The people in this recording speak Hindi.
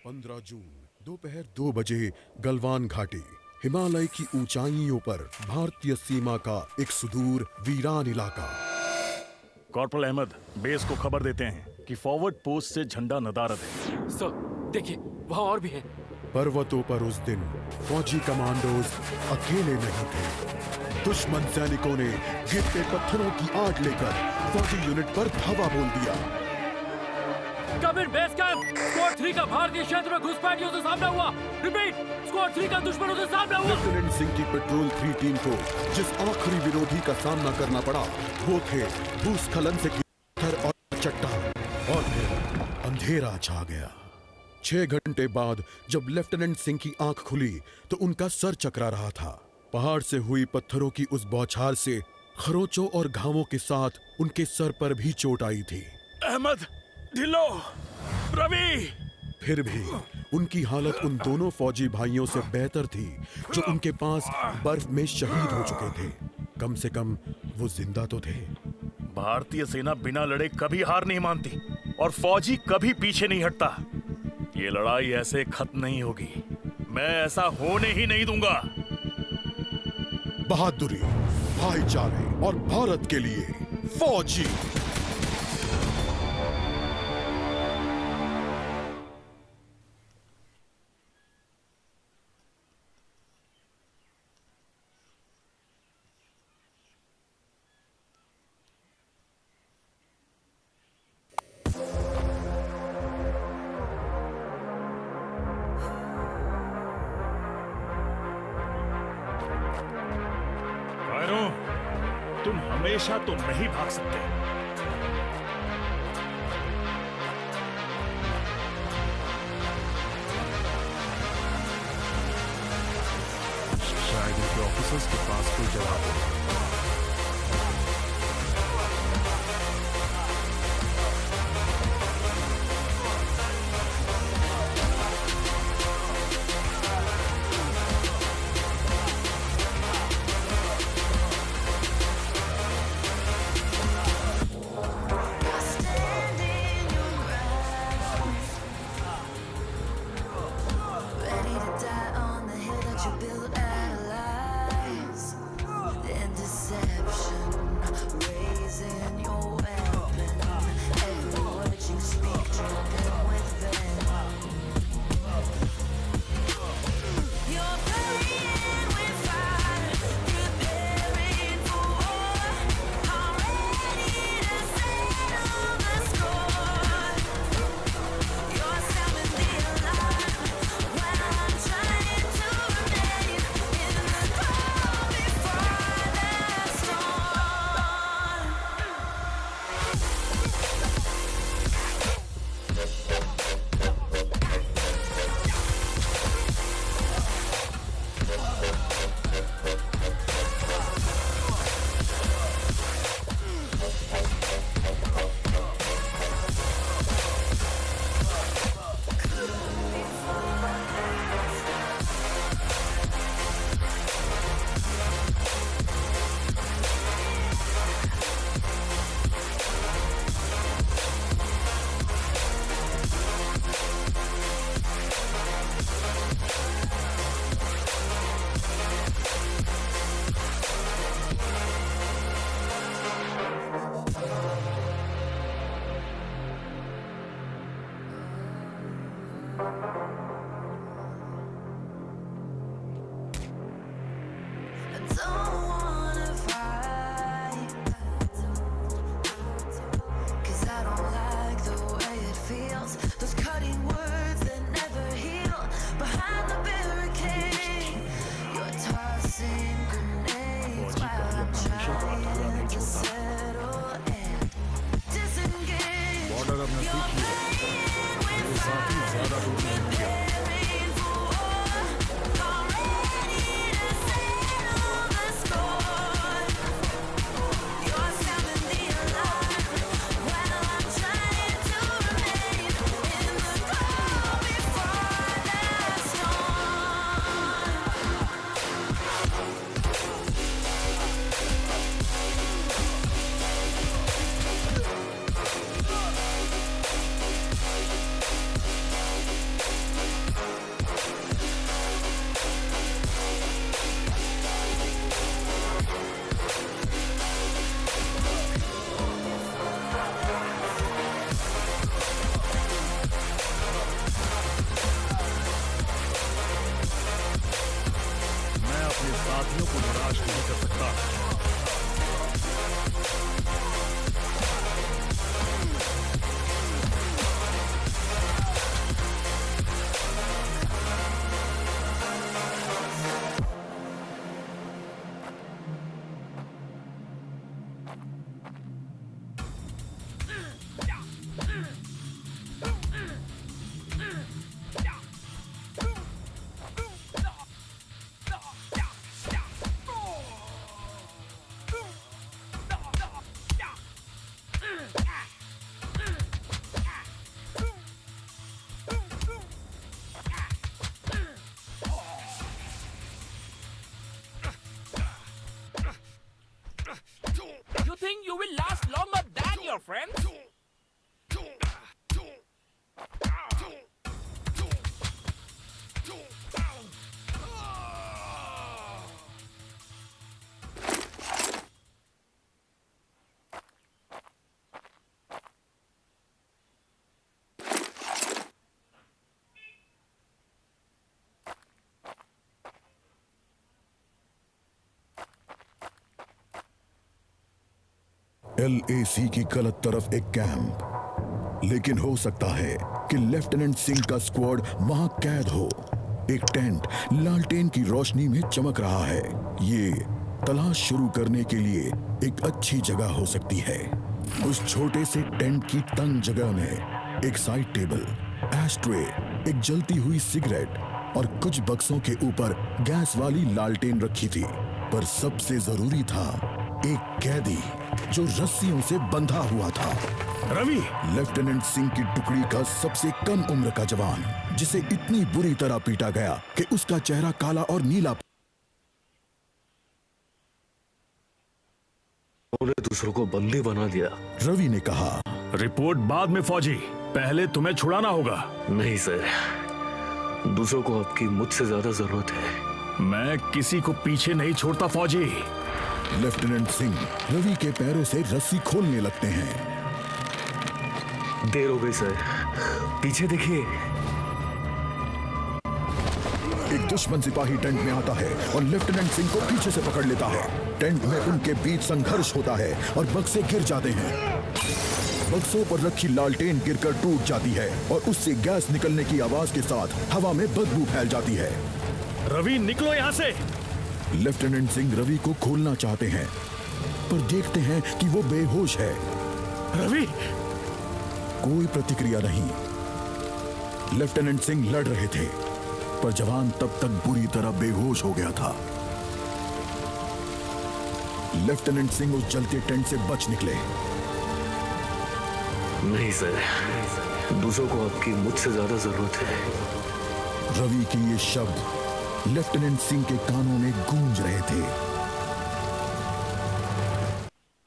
15 जून दोपहर 2 बजे गलवान घाटी, हिमालय की ऊंचाइयों पर भारतीय सीमा का एक सुदूर वीरान इलाका। कॉर्पोरल अहमद, बेस को खबर देते हैं कि फॉरवर्ड पोस्ट से झंडा नदारद है। सर, देखिए वहाँ और भी हैं। पर्वतों पर उस दिन फौजी कमांडोज अकेले नहीं थे। दुश्मन सैनिकों ने गिरते पत्थरों की आग लेकर फौजी यूनिट पर धावा बोल दिया। कम इन बेस कैंप, स्क्वाड 3 का भारतीय क्षेत्र में घुसपैठियों से सामना हुआ। रिपीट, स्क्वाड 3 का दुश्मनों से सामना हुआ। लेफ्टिनेंट सिंह की पेट्रोल 3 टीम को जिस आखिरी विरोधी का सामना करना पड़ा वो थे भूस्खलन से पत्थर और चट्टान। और फिर अंधेरा छा गया। 6 घंटे बाद जब लेफ्टिनेंट सिंह की आंख खुली तो उनका सर चकरा रहा था। पहाड़ से हुई पत्थरों की उस बौछार से खरोचों और घावों के साथ उनके सर पर भी चोट आई थी। अहमद, ढिल्लो, रवि। फिर भी उनकी हालत उन दोनों फौजी भाइयों से बेहतर थी जो उनके पास बर्फ में शहीद हो चुके थे। कम से कम वो जिंदा तो थे। भारतीय सेना बिना लड़े कभी हार नहीं मानती और फौजी कभी पीछे नहीं हटता। ये लड़ाई ऐसे खत्म नहीं होगी। मैं ऐसा होने ही नहीं दूंगा। बहादुरी, भाईचारे और भारत के लिए फौजी। तुम हमेशा तो नहीं भाग सकते। शायद इनके ऑफिसर्स के पास कोई जवाब हो। बॉर्डर अब नजदीक ही है। मेरे साथ ही ज्यादा दूर नहीं गया। You think you will last longer than your friends? LAC की गलत तरफ एक कैंप, लेकिन हो सकता है कि लेफ्टिनेंट सिंह का स्क्वाड वहां कैद हो। एक टेंट लालटेन की रोशनी में चमक रहा है। ये तलाश शुरू करने के लिए एक अच्छी जगह हो सकती है। उस छोटे से टेंट की तंग जगह में एक साइड टेबल, एस्ट्रे, एक जलती हुई सिगरेट और कुछ बक्सों के ऊपर गैस वाली लालटेन रखी थी। पर सबसे जरूरी था एक कैदी जो रस्सियों से बंधा हुआ था। रवि, लेफ्टिनेंट सिंह की टुकड़ी का सबसे कम उम्र का जवान, जिसे इतनी बुरी तरह पीटा गया कि उसका चेहरा काला और नीला। उन्होंने दूसरों को बंदी बना दिया। रवि ने कहा, रिपोर्ट बाद में फौजी, पहले तुम्हें छुड़ाना होगा। नहीं सर, दूसरों को आपकी मुझसे ज्यादा जरूरत है। मैं किसी को पीछे नहीं छोड़ता फौजी। लेफ्टिनेंट सिंह रवि के पैरों से रस्सी खोलने लगते हैं। देर हो गई सर, पीछे देखिए। एक दुश्मन सिपाही टेंट में आता है और लेफ्टिनेंट सिंह को पीछे से पकड़ लेता है। टेंट में उनके बीच संघर्ष होता है और बक्से गिर जाते हैं। बक्सों पर रखी लालटेन गिरकर टूट जाती है और उससे गैस निकलने की आवाज के साथ हवा में बदबू फैल जाती है। रवि, निकलो यहाँ से। लेफ्टिनेंट सिंह रवि को खोलना चाहते हैं, पर देखते हैं कि वो बेहोश है। रवि, कोई प्रतिक्रिया नहीं। लेफ्टिनेंट सिंह लड़ रहे थे, पर जवान तब तक बुरी तरह बेहोश हो गया था। लेफ्टिनेंट सिंह उस जलते टेंट से बच निकले। नहीं सर, दूसरों को आपकी मुझसे ज्यादा जरूरत है। रवि के ये शब्द लेफ्टिनेंट सिंह के कानों में गूंज रहे थे।